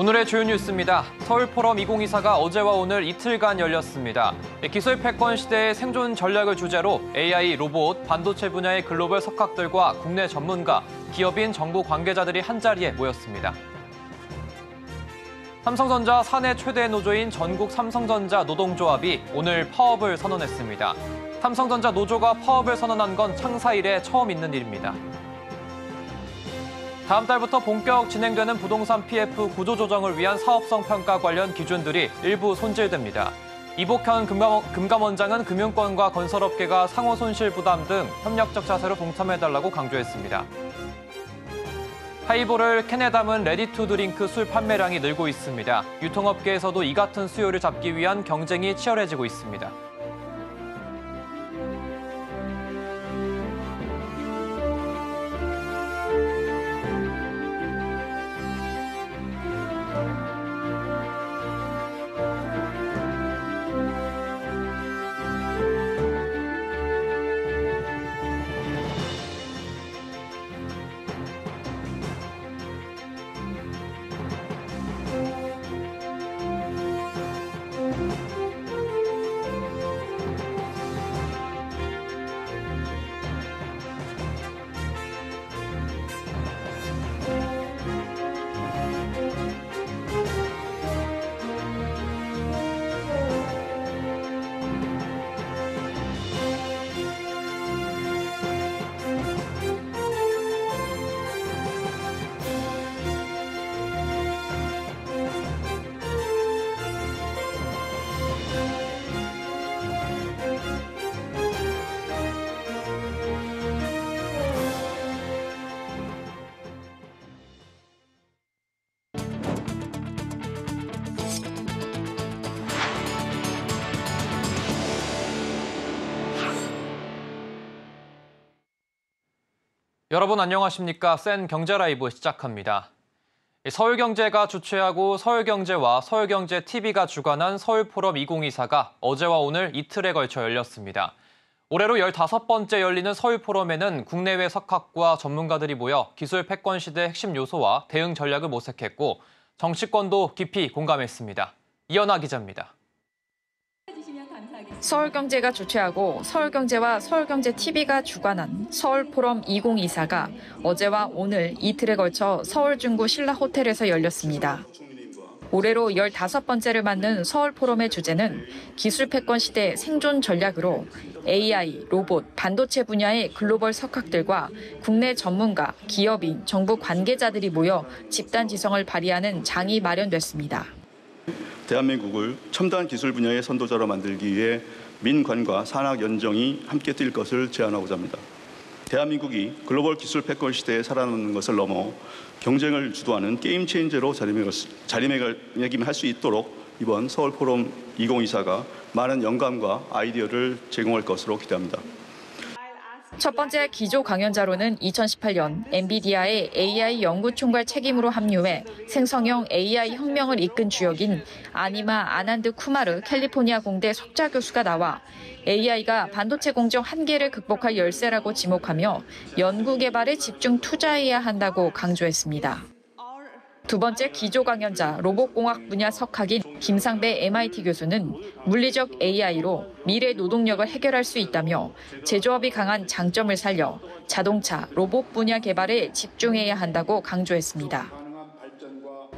오늘의 주요 뉴스입니다. 서울포럼 2024가 어제와 오늘 이틀간 열렸습니다. 기술 패권 시대의 생존 전략을 주제로 AI, 로봇, 반도체 분야의 글로벌 석학들과 국내 전문가, 기업인, 정부 관계자들이 한자리에 모였습니다. 삼성전자 사내 최대 노조인 전국 삼성전자 노동조합이 오늘 파업을 선언했습니다. 삼성전자 노조가 파업을 선언한 건 창사 이래 처음 있는 일입니다. 다음 달부터 본격 진행되는 부동산 PF 구조조정을 위한 사업성 평가 관련 기준들이 일부 손질됩니다. 이복현 금감원장은 금융권과 건설업계가 상호 손실 부담 등 협력적 자세로 동참해달라고 강조했습니다. 하이볼을 캔에 담은 레디투드링크 술 판매량이 늘고 있습니다. 유통업계에서도 이 같은 수요를 잡기 위한 경쟁이 치열해지고 있습니다. 여러분 안녕하십니까? 센 경제라이브 시작합니다. 서울경제가 주최하고 서울경제와 서울경제TV가 주관한 서울포럼 2024가 어제와 오늘 이틀에 걸쳐 열렸습니다. 올해로 15번째 열리는 서울포럼에는 국내외 석학과 전문가들이 모여 기술 패권 시대 핵심 요소와 대응 전략을 모색했고 정치권도 깊이 공감했습니다. 이연아 기자입니다. 서울경제가 주최하고 서울경제와 서울경제TV가 주관한 서울포럼 2024가 어제와 오늘 이틀에 걸쳐 서울 중구 신라호텔에서 열렸습니다. 올해로 15번째를 맞는 서울포럼의 주제는 기술 패권 시대 생존 전략으로 AI, 로봇, 반도체 분야의 글로벌 석학들과 국내 전문가, 기업인, 정부 관계자들이 모여 집단 지성을 발휘하는 장이 마련됐습니다. 대한민국을 첨단 기술 분야의 선도자로 만들기 위해 민관과 산학 연정이 함께 뛸 것을 제안하고자 합니다. 대한민국이 글로벌 기술 패권 시대에 살아남는 것을 넘어 경쟁을 주도하는 게임 체인저로 자리매김할 수 있도록 이번 서울 포럼 2024가 많은 영감과 아이디어를 제공할 것으로 기대합니다. 첫 번째 기조 강연자로는 2018년 엔비디아의 AI 연구총괄 책임으로 합류해 생성형 AI 혁명을 이끈 주역인 아니마 아난드 쿠마르 캘리포니아 공대 석좌 교수가 나와 AI가 반도체 공정 한계를 극복할 열쇠라고 지목하며 연구 개발에 집중 투자해야 한다고 강조했습니다. 두 번째 기조 강연자 로봇공학 분야 석학인 김상배 MIT 교수는 물리적 AI로 미래 노동력을 해결할 수 있다며 제조업이 강한 장점을 살려 자동차, 로봇 분야 개발에 집중해야 한다고 강조했습니다.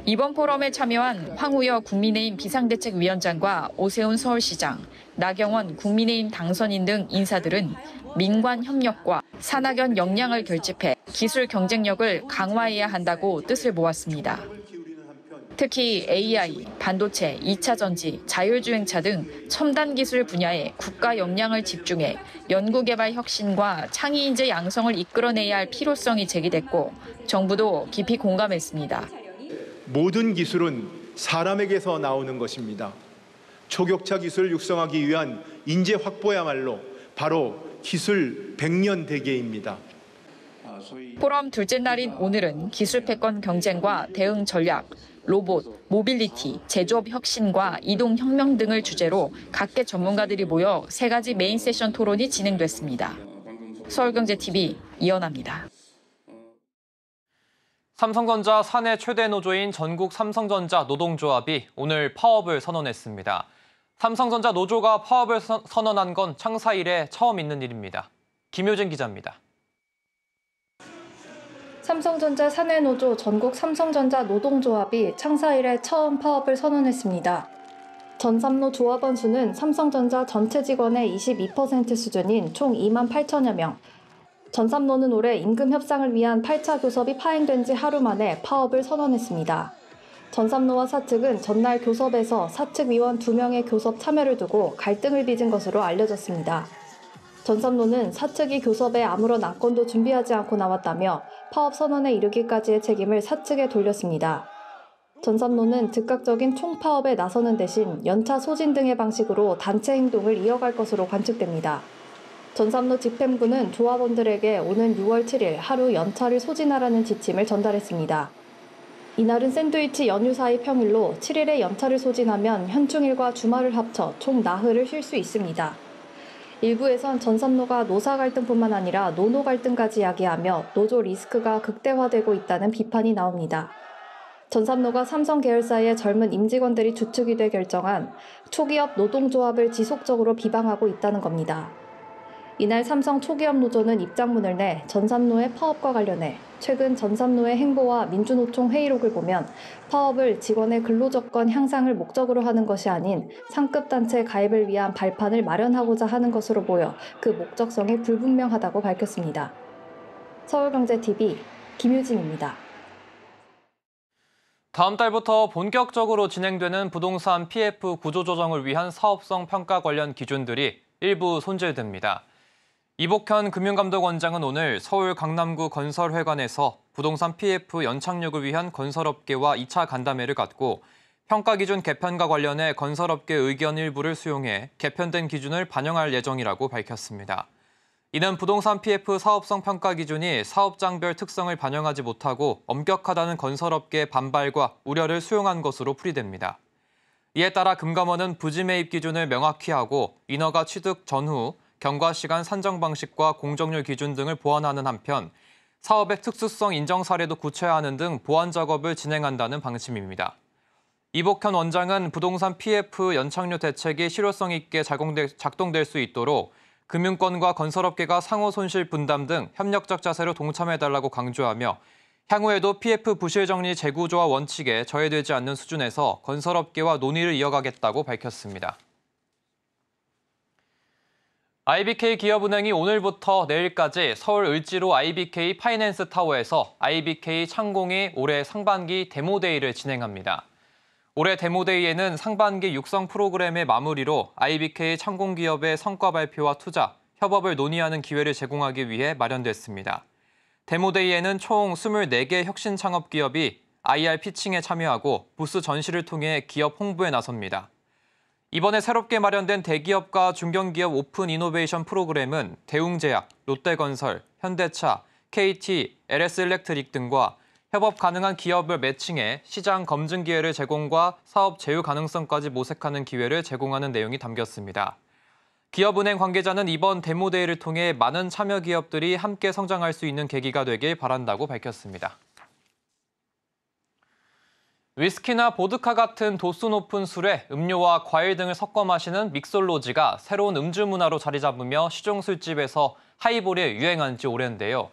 이번 포럼에 참여한 황우여 국민의힘 비상대책위원장과 오세훈 서울시장, 나경원 국민의힘 당선인 등 인사들은 민관 협력과 산학연 역량을 결집해 기술 경쟁력을 강화해야 한다고 뜻을 모았습니다. 특히 AI, 반도체, 2차 전지, 자율주행차 등 첨단 기술 분야에 국가 역량을 집중해 연구개발 혁신과 창의 인재 양성을 이끌어내야 할 필요성이 제기됐고 정부도 깊이 공감했습니다. 모든 기술은 사람에게서 나오는 것입니다. 초격차 기술을 육성하기 위한 인재 확보야말로 바로 기술 100년 대계입니다. 포럼 둘째 날인 오늘은 기술 패권 경쟁과 대응 전략, 로봇, 모빌리티, 제조업 혁신과 이동 혁명 등을 주제로 각계 전문가들이 모여 3가지 메인 세션 토론이 진행됐습니다. 서울경제TV 이연아입니다. 삼성전자 사내 최대 노조인 전국 삼성전자 노동조합이 오늘 파업을 선언했습니다. 삼성전자 노조가 파업을 선언한 건 창사 이래 처음 있는 일입니다. 김효진 기자입니다. 삼성전자 사내노조 전국 삼성전자 노동조합이 창사 이래 처음 파업을 선언했습니다. 전삼노 조합원 수는 삼성전자 전체 직원의 22% 수준인 총 2만 8천여 명. 전삼노는 올해 임금 협상을 위한 8차 교섭이 파행된 지 하루 만에 파업을 선언했습니다. 전삼노와 사측은 전날 교섭에서 사측 위원 2명의 교섭 참여를 두고 갈등을 빚은 것으로 알려졌습니다. 전삼노는 사측이 교섭에 아무런 안건도 준비하지 않고 나왔다며 파업 선언에 이르기까지의 책임을 사측에 돌렸습니다. 전삼노는 즉각적인 총파업에 나서는 대신 연차 소진 등의 방식으로 단체 행동을 이어갈 것으로 관측됩니다. 전삼노 집행부는 조합원들에게 오는 6월 7일 하루 연차를 소진하라는 지침을 전달했습니다. 이날은 샌드위치 연휴 사이 평일로 7일에 연차를 소진하면 현충일과 주말을 합쳐 총 나흘을 쉴 수 있습니다. 일부에선 전삼노가 노사 갈등뿐만 아니라 노노 갈등까지 야기하며 노조 리스크가 극대화되고 있다는 비판이 나옵니다. 전삼노가 삼성 계열사의 젊은 임직원들이 주축이 돼 결정한 초기업 노동조합을 지속적으로 비방하고 있다는 겁니다. 이날 삼성 초기업 노조는 입장문을 내 전삼노의 파업과 관련해 최근 전삼노의 행보와 민주노총 회의록을 보면 파업을 직원의 근로조건 향상을 목적으로 하는 것이 아닌 상급단체 가입을 위한 발판을 마련하고자 하는 것으로 보여 그 목적성이 불분명하다고 밝혔습니다. 서울경제TV 김유진입니다. 다음 달부터 본격적으로 진행되는 부동산 PF 구조조정을 위한 사업성 평가 관련 기준들이 일부 손질됩니다. 이복현 금융감독원장은 오늘 서울 강남구 건설회관에서 부동산 PF 연착륙을 위한 건설업계와 2차 간담회를 갖고 평가 기준 개편과 관련해 건설업계 의견 일부를 수용해 개편된 기준을 반영할 예정이라고 밝혔습니다. 이는 부동산 PF 사업성 평가 기준이 사업장별 특성을 반영하지 못하고 엄격하다는 건설업계의 반발과 우려를 수용한 것으로 풀이됩니다. 이에 따라 금감원은 부지 매입 기준을 명확히 하고 인허가 취득 전후 경과 시간 산정 방식과 공정률 기준 등을 보완하는 한편 사업의 특수성 인정 사례도 구체화하는 등 보완 작업을 진행한다는 방침입니다. 이복현 원장은 부동산 PF 연착륙 대책이 실효성 있게 작동될 수 있도록 금융권과 건설업계가 상호 손실 분담 등 협력적 자세로 동참해달라고 강조하며 향후에도 PF 부실 정리 재구조화 원칙에 저해되지 않는 수준에서 건설업계와 논의를 이어가겠다고 밝혔습니다. IBK 기업은행이 오늘부터 내일까지 서울 을지로 IBK 파이낸스 타워에서 IBK 창공이 올해 상반기 데모데이를 진행합니다. 올해 데모데이에는 상반기 육성 프로그램의 마무리로 IBK 창공기업의 성과 발표와 투자, 협업을 논의하는 기회를 제공하기 위해 마련됐습니다. 데모데이에는 총 24개 혁신 창업 기업이 IR 피칭에 참여하고 부스 전시를 통해 기업 홍보에 나섭니다. 이번에 새롭게 마련된 대기업과 중견기업 오픈 이노베이션 프로그램은 대웅제약, 롯데건설, 현대차, KT, LS일렉트릭 등과 협업 가능한 기업을 매칭해 시장 검증 기회를 제공과 사업 제휴 가능성까지 모색하는 기회를 제공하는 내용이 담겼습니다. 기업은행 관계자는 이번 데모데이를 통해 많은 참여 기업들이 함께 성장할 수 있는 계기가 되길 바란다고 밝혔습니다. 위스키나 보드카 같은 도수 높은 술에 음료와 과일 등을 섞어 마시는 믹솔로지가 새로운 음주 문화로 자리 잡으며 시중 술집에서 하이볼이 유행한 지 오래인데요.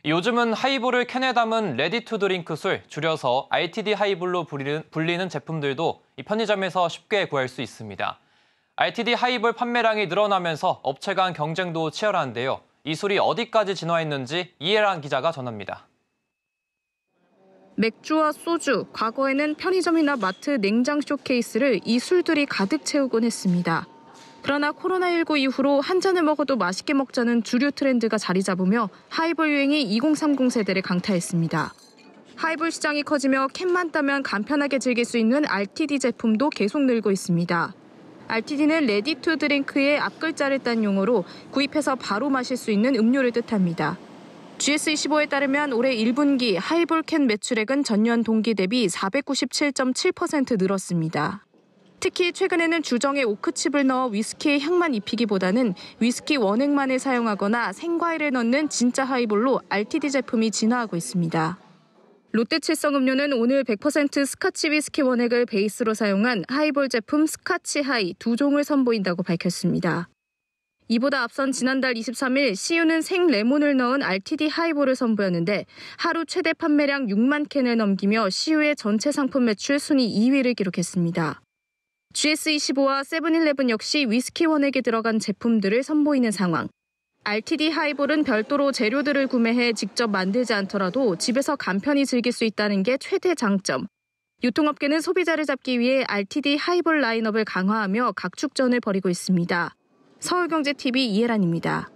요즘은 하이볼을 캔에 담은 레디 투 드링크 술, 줄여서 RTD 하이볼로 불리는 제품들도 편의점에서 쉽게 구할 수 있습니다. RTD 하이볼 판매량이 늘어나면서 업체 간 경쟁도 치열한데요. 이 술이 어디까지 진화했는지 이해란 기자가 전합니다. 맥주와 소주, 과거에는 편의점이나 마트 냉장 쇼케이스를 이 술들이 가득 채우곤 했습니다. 그러나 코로나19 이후로 한 잔을 먹어도 맛있게 먹자는 주류 트렌드가 자리 잡으며 하이볼 유행이 2030 세대를 강타했습니다. 하이볼 시장이 커지며 캔만 따면 간편하게 즐길 수 있는 RTD 제품도 계속 늘고 있습니다. RTD는 레디 투 드링크의 앞글자를 딴 용어로 구입해서 바로 마실 수 있는 음료를 뜻합니다. GS25에 따르면 올해 1분기 하이볼 캔 매출액은 전년 동기 대비 497.7% 늘었습니다. 특히 최근에는 주정에 오크칩을 넣어 위스키의 향만 입히기보다는 위스키 원액만을 사용하거나 생과일을 넣는 진짜 하이볼로 RTD 제품이 진화하고 있습니다. 롯데칠성음료는 오늘 100% 스카치 위스키 원액을 베이스로 사용한 하이볼 제품 스카치 하이 2종을 선보인다고 밝혔습니다. 이보다 앞선 지난달 23일 CU는 생레몬을 넣은 RTD 하이볼을 선보였는데 하루 최대 판매량 6만 캔을 넘기며 CU의 전체 상품 매출 순위 2위를 기록했습니다. GS25와 세븐일레븐 역시 위스키 원액에 들어간 제품들을 선보이는 상황. RTD 하이볼은 별도로 재료들을 구매해 직접 만들지 않더라도 집에서 간편히 즐길 수 있다는 게 최대 장점. 유통업계는 소비자를 잡기 위해 RTD 하이볼 라인업을 강화하며 각축전을 벌이고 있습니다. 서울경제TV 이혜란입니다.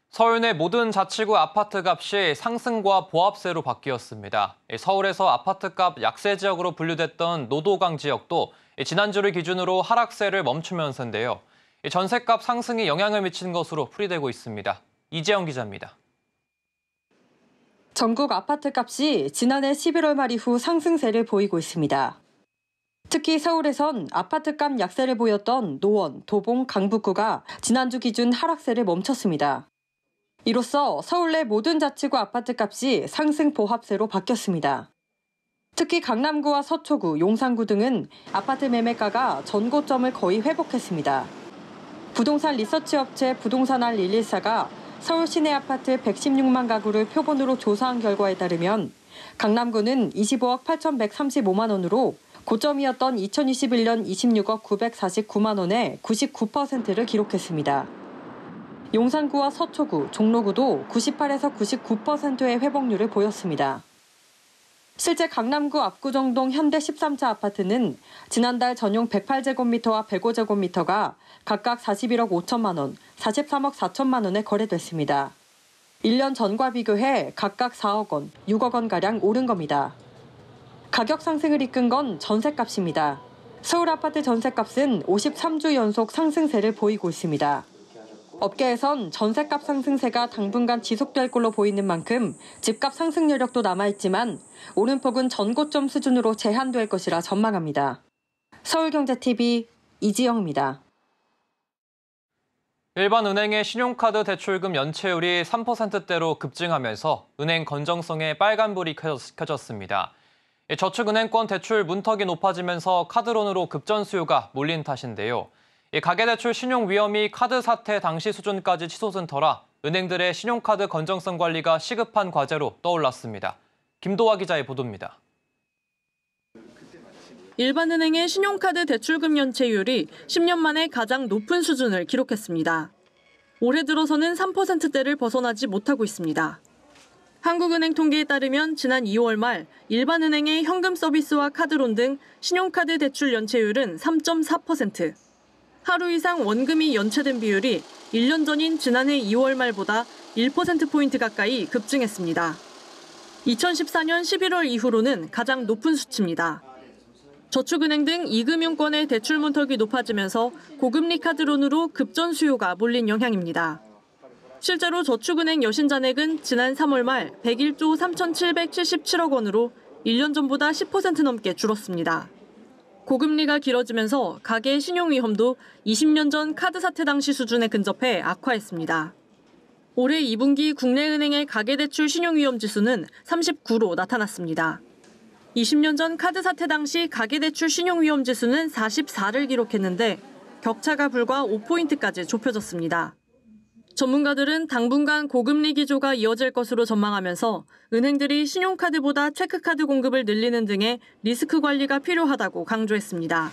서울 내 모든 자치구 아파트 값이 상승과 보합세로 바뀌었습니다. 서울에서 아파트값 약세 지역으로 분류됐던 노도강 지역도 지난주를 기준으로 하락세를 멈추면서인데요. 전셋값 상승이 영향을 미친 것으로 풀이되고 있습니다. 이재영 기자입니다. 전국 아파트값이 지난해 11월 말 이후 상승세를 보이고 있습니다. 특히 서울에선 아파트값 약세를 보였던 노원, 도봉, 강북구가 지난주 기준 하락세를 멈췄습니다. 이로써 서울 내 모든 자치구 아파트값이 상승 보합세로 바뀌었습니다. 특히 강남구와 서초구, 용산구 등은 아파트 매매가가 전고점을 거의 회복했습니다. 부동산 리서치 업체 부동산알 114가 서울 시내 아파트 116만 가구를 표본으로 조사한 결과에 따르면 강남구는 25억 8,135만 원으로 고점이었던 2021년 26억 949만 원의 99%를 기록했습니다. 용산구와 서초구, 종로구도 98에서 99%의 회복률을 보였습니다. 실제 강남구 압구정동 현대 13차 아파트는 지난달 전용 108제곱미터와 105제곱미터가 각각 41억 5천만 원, 43억 4천만 원에 거래됐습니다. 1년 전과 비교해 각각 4억 원, 6억 원가량 오른 겁니다. 가격 상승을 이끈 건 전셋값입니다. 서울 아파트 전셋값은 53주 연속 상승세를 보이고 있습니다. 업계에선 전셋값 상승세가 당분간 지속될 걸로 보이는 만큼 집값 상승 여력도 남아있지만 오름폭은 전고점 수준으로 제한될 것이라 전망합니다. 서울경제TV 이지영입니다. 일반 은행의 신용카드 대출금 연체율이 3%대로 급증하면서 은행 건전성에 빨간불이 켜졌습니다. 저축은행권 대출 문턱이 높아지면서 카드론으로 급전 수요가 몰린 탓인데요. 가계대출 신용 위험이 카드 사태 당시 수준까지 치솟은 터라 은행들의 신용카드 건전성 관리가 시급한 과제로 떠올랐습니다. 김도화 기자의 보도입니다. 일반은행의 신용카드 대출금 연체율이 10년 만에 가장 높은 수준을 기록했습니다. 올해 들어서는 3%대를 벗어나지 못하고 있습니다. 한국은행 통계에 따르면 지난 2월 말 일반은행의 현금 서비스와 카드론 등 신용카드 대출 연체율은 3.4%. 하루 이상 원금이 연체된 비율이 1년 전인 지난해 2월 말보다 1%포인트 가까이 급증했습니다. 2014년 11월 이후로는 가장 높은 수치입니다. 저축은행 등 이금융권의 대출 문턱이 높아지면서 고금리 카드론으로 급전 수요가 몰린 영향입니다. 실제로 저축은행 여신잔액은 지난 3월 말 101조 3,777억 원으로 1년 전보다 10% 넘게 줄었습니다. 고금리가 길어지면서 가계 신용 위험도 20년 전 카드 사태 당시 수준에 근접해 악화했습니다. 올해 2분기 국내 은행의 가계대출 신용 위험 지수는 39로 나타났습니다. 20년 전 카드 사태 당시 가계대출 신용 위험 지수는 44를 기록했는데 격차가 불과 5포인트까지 좁혀졌습니다. 전문가들은 당분간 고금리 기조가 이어질 것으로 전망하면서 은행들이 신용카드보다 체크카드 공급을 늘리는 등의 리스크 관리가 필요하다고 강조했습니다.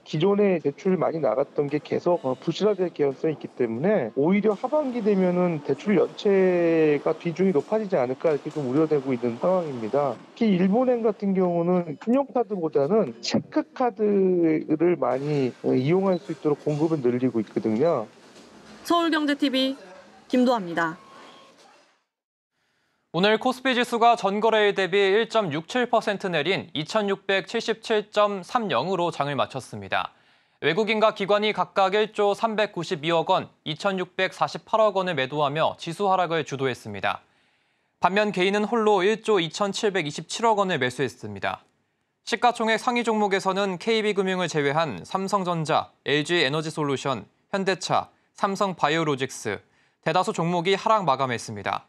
기존에 대출 많이 나갔던 게 계속 부실화될 개연성이 있기 때문에 오히려 하반기 되면은 대출 연체가 비중이 높아지지 않을까 이렇게 좀 우려되고 있는 상황입니다. 특히 일본행 같은 경우는 신용카드보다는 체크카드를 많이 이용할 수 있도록 공급을 늘리고 있거든요. 서울경제TV 김도아입니다. 오늘 코스피 지수가 전거래일 대비 1.67% 내린 2,677.30으로 장을 마쳤습니다. 외국인과 기관이 각각 1조 392억 원, 2,648억 원을 매도하며 지수 하락을 주도했습니다. 반면 개인은 홀로 1조 2,727억 원을 매수했습니다. 시가총액 상위 종목에서는 KB금융을 제외한 삼성전자, LG에너지솔루션, 현대차, 삼성바이오로직스, 대다수 종목이 하락 마감했습니다.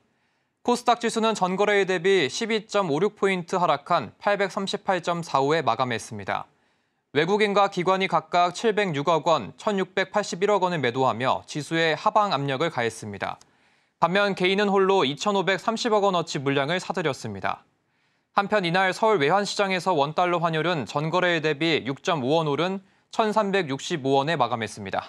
코스닥 지수는 전거래일 대비 12.56포인트 하락한 838.45에 마감했습니다. 외국인과 기관이 각각 706억 원, 1,681억 원을 매도하며 지수에 하방 압력을 가했습니다. 반면 개인은 홀로 2,530억 원어치 물량을 사들였습니다. 한편 이날 서울 외환시장에서 원달러 환율은 전거래일 대비 6.5원 오른 1,365원에 마감했습니다.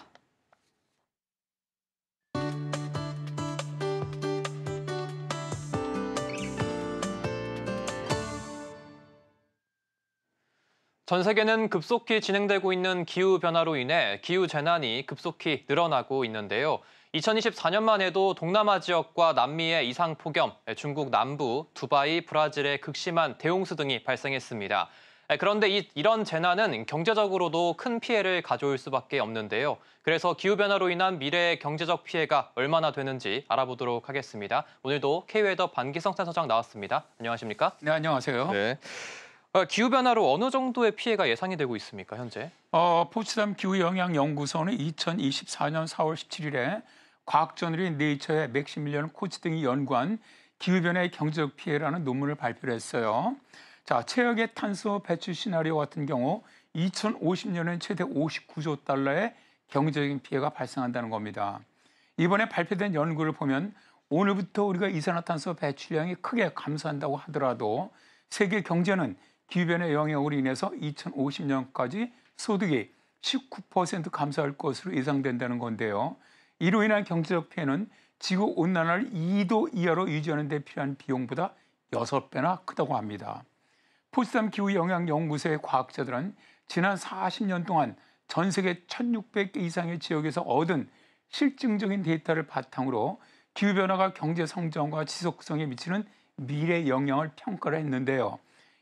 전 세계는 급속히 진행되고 있는 기후변화로 인해 기후재난이 급속히 늘어나고 있는데요. 2024년만 해도 동남아 지역과 남미의 이상폭염, 중국 남부, 두바이, 브라질의 극심한 대홍수 등이 발생했습니다. 그런데 이런 재난은 경제적으로도 큰 피해를 가져올 수밖에 없는데요. 그래서 기후변화로 인한 미래의 경제적 피해가 얼마나 되는지 알아보도록 하겠습니다. 오늘도 K웨더 반기성 센터장 나왔습니다. 안녕하십니까? 네, 안녕하세요. 네. 기후변화로 어느 정도의 피해가 예상이 되고 있습니까, 현재? 포츠담 기후영향연구소는 2024년 4월 17일에 과학저널인 네이처의 맥시밀리언 코치 등이 연구한 기후변화의 경제적 피해라는 논문을 발표를 했어요. 자, 최악의 탄소 배출 시나리오 같은 경우 2050년엔 최대 59조 달러의 경제적인 피해가 발생한다는 겁니다. 이번에 발표된 연구를 보면 오늘부터 우리가 이산화탄소 배출량이 크게 감소한다고 하더라도 세계 경제는 기후변화의 영향으로 인해서 2050년까지 소득이 19% 감소할 것으로 예상된다는 건데요. 이로 인한 경제적 피해는 지구온난화를 2도 이하로 유지하는 데 필요한 비용보다 6배나 크다고 합니다. 포츠담 기후영향연구소의 과학자들은 지난 40년 동안 전 세계 1,600개 이상의 지역에서 얻은 실증적인 데이터를 바탕으로 기후변화가 경제 성장과 지속성에 미치는 미래 영향을 평가를 했는데요.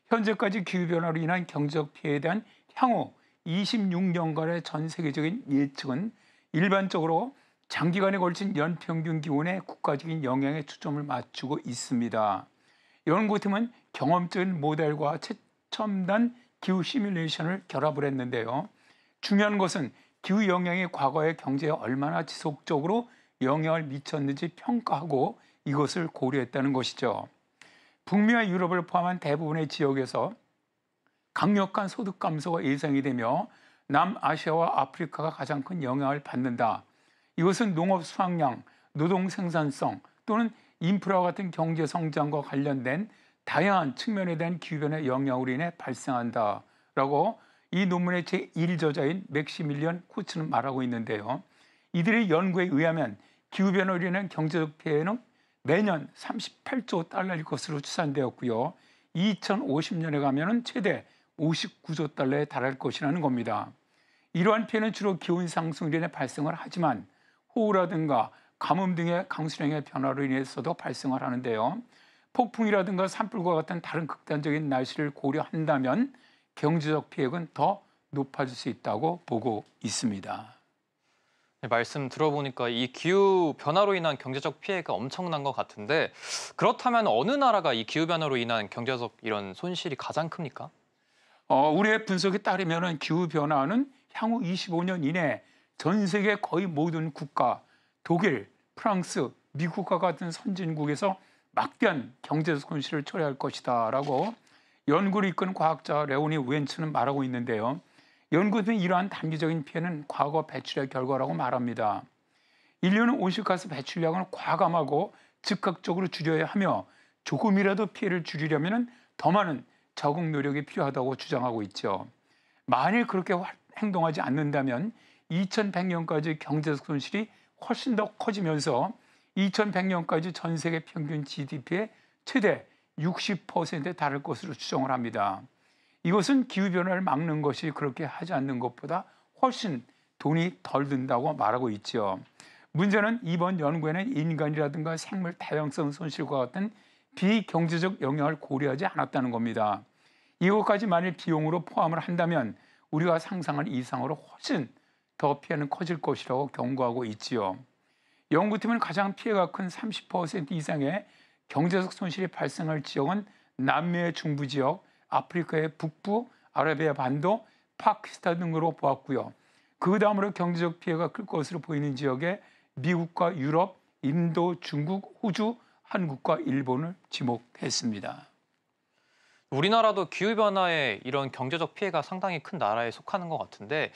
현재까지 기후변화로 인한 경제적 피해에 대한 향후 26년간의 전 세계적인 예측은 일반적으로 장기간에 걸친 연평균 기온의 국가적인 영향에 초점을 맞추고 있습니다. 연구팀은 경험적인 모델과 최첨단 기후 시뮬레이션을 결합을 했는데요. 중요한 것은 기후 영향이 과거의 경제에 얼마나 지속적으로 영향을 미쳤는지 평가하고 이것을 고려했다는 것이죠. 북미와 유럽을 포함한 대부분의 지역에서 강력한 소득 감소가 예상이 되며 남아시아와 아프리카가 가장 큰 영향을 받는다. 이것은 농업 수확량, 노동 생산성 또는 인프라 같은 경제 성장과 관련된 다양한 측면에 대한 기후변화의 영향으로 인해 발생한다라고 이 논문의 제1저자인 맥시밀리언 코츠는 말하고 있는데요. 이들의 연구에 의하면 기후변화로 인한 경제적 피해는 매년 38조 달러일 것으로 추산되었고요. 2050년에 가면은 최대 59조 달러에 달할 것이라는 겁니다. 이러한 피해는 주로 기온 상승으로 인해 발생을 하지만 호우라든가 가뭄 등의 강수량의 변화로 인해서도 발생을 하는데요. 폭풍이라든가 산불과 같은 다른 극단적인 날씨를 고려한다면 경제적 피해는 더 높아질 수 있다고 보고 있습니다. 네, 말씀 들어보니까 이 기후 변화로 인한 경제적 피해가 엄청난 것 같은데 그렇다면 어느 나라가 이 기후 변화로 인한 경제적 이런 손실이 가장 큽니까? 우리의 분석에 따르면 기후 변화는 향후 25년 이내 전 세계 거의 모든 국가, 독일, 프랑스, 미국과 같은 선진국에서 막대한 경제적 손실을 초래할 것이다라고 연구를 이끄는 과학자 레오니 웬츠는 말하고 있는데요. 연구팀은 이러한 단기적인 피해는 과거 배출의 결과라고 말합니다. 인류는 온실가스 배출량을 과감하고 즉각적으로 줄여야 하며 조금이라도 피해를 줄이려면 더 많은 적응 노력이 필요하다고 주장하고 있죠. 만일 그렇게 행동하지 않는다면 2100년까지 경제적 손실이 훨씬 더 커지면서 2100년까지 전 세계 평균 GDP의 최대 60%에 달할 것으로 추정을 합니다. 이것은 기후변화를 막는 것이 그렇게 하지 않는 것보다 훨씬 돈이 덜 든다고 말하고 있죠. 문제는 이번 연구에는 인간이라든가 생물 다양성 손실과 같은 비경제적 영향을 고려하지 않았다는 겁니다. 이것까지 만일 비용으로 포함을 한다면 우리가 상상한 이상으로 훨씬 더 피해는 커질 것이라고 경고하고 있지요. 연구팀은 가장 피해가 큰 30% 이상의 경제적 손실이 발생할 지역은 남미의 중부 지역, 아프리카의 북부, 아라비아 반도, 파키스탄 등으로 보았고요. 그 다음으로 경제적 피해가 클 것으로 보이는 지역에 미국과 유럽, 인도, 중국, 호주, 한국과 일본을 지목했습니다. 우리나라도 기후변화에 이런 경제적 피해가 상당히 큰 나라에 속하는 것 같은데,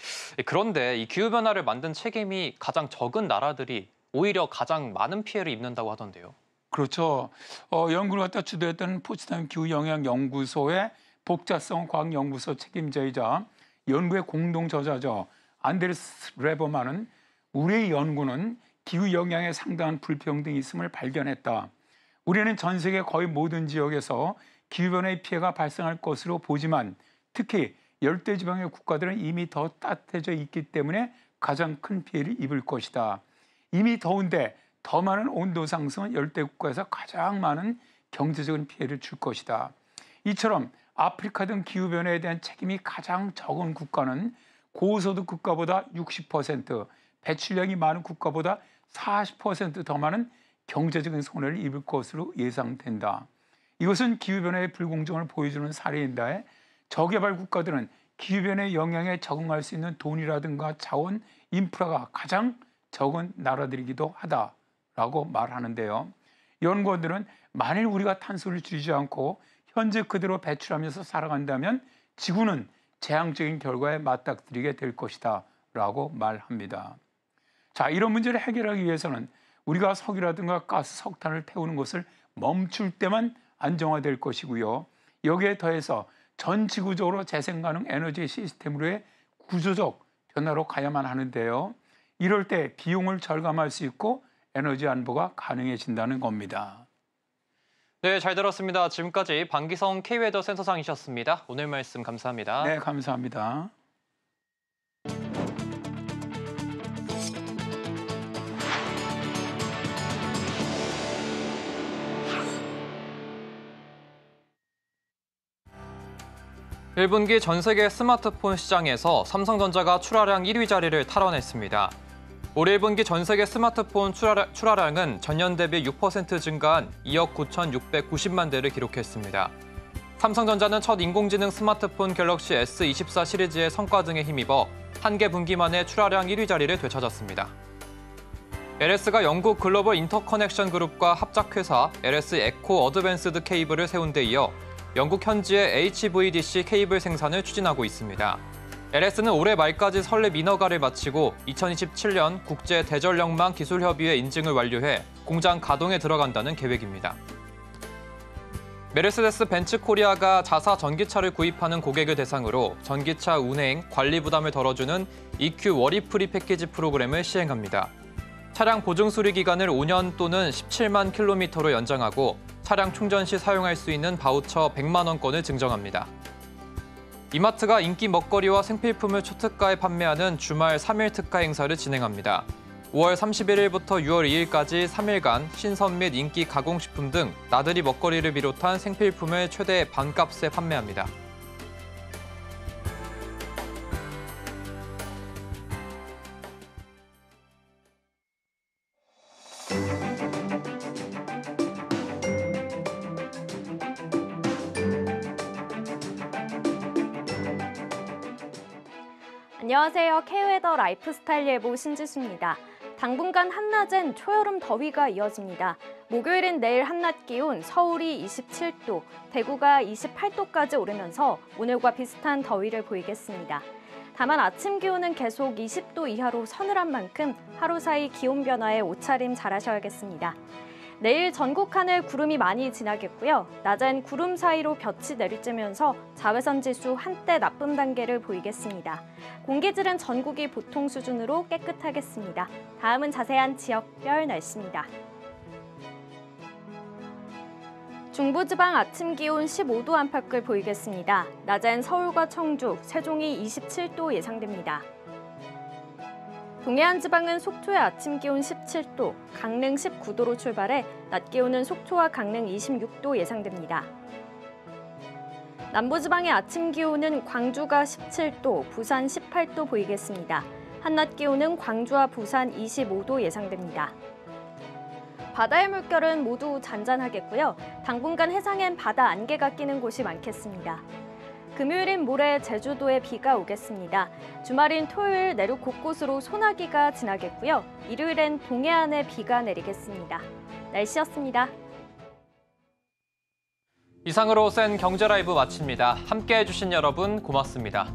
그런데 이 기후변화를 만든 책임이 가장 적은 나라들이 오히려 가장 많은 피해를 입는다고 하던데요. 그렇죠. 연구를 갖다 주도했던 포츠담 기후영향연구소의 복자성 과학연구소 책임자이자 연구의 공동 저자죠. 안데르스 레버만은 우리의 연구는 기후 영향에 상당한 불평등이 있음을 발견했다. 우리는 전 세계 거의 모든 지역에서 기후변화의 피해가 발생할 것으로 보지만 특히 열대지방의 국가들은 이미 더 따뜻해져 있기 때문에 가장 큰 피해를 입을 것이다. 이미 더운데 더 많은 온도 상승은 열대 국가에서 가장 많은 경제적인 피해를 줄 것이다. 이처럼 아프리카 등 기후변화에 대한 책임이 가장 적은 국가는 고소득 국가보다 60%, 배출량이 많은 국가보다 40% 더 많은 경제적인 손해를 입을 것으로 예상된다. 이것은 기후변화의 불공정을 보여주는 사례인데 저개발 국가들은 기후변화의 영향에 적응할 수 있는 돈이라든가 자원, 인프라가 가장 적은 나라들이기도 하다라고 말하는데요. 연구원들은 만일 우리가 탄소를 줄이지 않고 현재 그대로 배출하면서 살아간다면 지구는 재앙적인 결과에 맞닥뜨리게 될 것이다 라고 말합니다. 자, 이런 문제를 해결하기 위해서는 우리가 석유라든가 가스, 석탄을 태우는 것을 멈출 때만 안정화될 것이고요. 여기에 더해서 전 지구적으로 재생가능 에너지 시스템으로의 구조적 변화로 가야만 하는데요. 이럴 때 비용을 절감할 수 있고 에너지 안보가 가능해진다는 겁니다. 네, 잘 들었습니다. 지금까지 방기성 K웨더 센터장이셨습니다. 오늘 말씀 감사합니다. 네, 감사합니다. (1분기) 전 세계 스마트폰 시장에서 삼성전자가 출하량 1위 자리를 탈환했습니다. 올 1분기 전 세계 스마트폰 출하량은 전년 대비 6% 증가한 2억 9,690만 대를 기록했습니다. 삼성전자는 첫 인공지능 스마트폰 갤럭시 S24 시리즈의 성과 등에 힘입어 한 개 분기 만에 출하량 1위 자리를 되찾았습니다. LS가 영국 글로벌 인터커넥션 그룹과 합작회사 LS 에코 어드밴스드 케이블을 세운 데 이어 영국 현지의 HVDC 케이블 생산을 추진하고 있습니다. LS는 올해 말까지 설립 인허가를 마치고 2027년 국제 대전력망 기술협의회 인증을 완료해 공장 가동에 들어간다는 계획입니다. 메르세데스 벤츠 코리아가 자사 전기차를 구입하는 고객을 대상으로 전기차 운행, 관리 부담을 덜어주는 EQ 워리프리 패키지 프로그램을 시행합니다. 차량 보증 수리 기간을 5년 또는 17만 킬로미터로 연장하고 차량 충전 시 사용할 수 있는 바우처 100만 원권을 증정합니다. 이마트가 인기 먹거리와 생필품을 초특가에 판매하는 주말 3일 특가 행사를 진행합니다. 5월 31일부터 6월 2일까지 3일간 신선 및 인기 가공식품 등 나들이 먹거리를 비롯한 생필품을 최대 반값에 판매합니다. 안녕하세요. K웨더 라이프스타일 예보 신지수입니다. 당분간 한낮엔 초여름 더위가 이어집니다. 목요일인 내일 한낮 기온 서울이 27도, 대구가 28도까지 오르면서 오늘과 비슷한 더위를 보이겠습니다. 다만 아침 기온은 계속 20도 이하로 서늘한 만큼 하루 사이 기온 변화에 옷차림 잘하셔야겠습니다. 내일 전국 하늘 구름이 많이 지나겠고요. 낮엔 구름 사이로 볕이 내리쬐면서 자외선 지수 한때 나쁨 단계를 보이겠습니다. 공기질은 전국이 보통 수준으로 깨끗하겠습니다. 다음은 자세한 지역별 날씨입니다. 중부지방 아침 기온 15도 안팎을 보이겠습니다. 낮엔 서울과 청주, 세종이 27도 예상됩니다. 동해안 지방은 속초의 아침 기온 17도, 강릉 19도로 출발해 낮 기온은 속초와 강릉 26도 예상됩니다. 남부지방의 아침 기온은 광주가 17도, 부산 18도 보이겠습니다. 한낮 기온은 광주와 부산 25도 예상됩니다. 바다의 물결은 모두 잔잔하겠고요. 당분간 해상엔 바다 안개가 끼는 곳이 많겠습니다. 금요일인 모레 제주도에 비가 오겠습니다. 주말인 토요일 내륙 곳곳으로 소나기가 지나겠고요. 일요일엔 동해안에 비가 내리겠습니다. 날씨였습니다. 이상으로 센 경제 라이브 마칩니다. 함께해 주신 여러분 고맙습니다.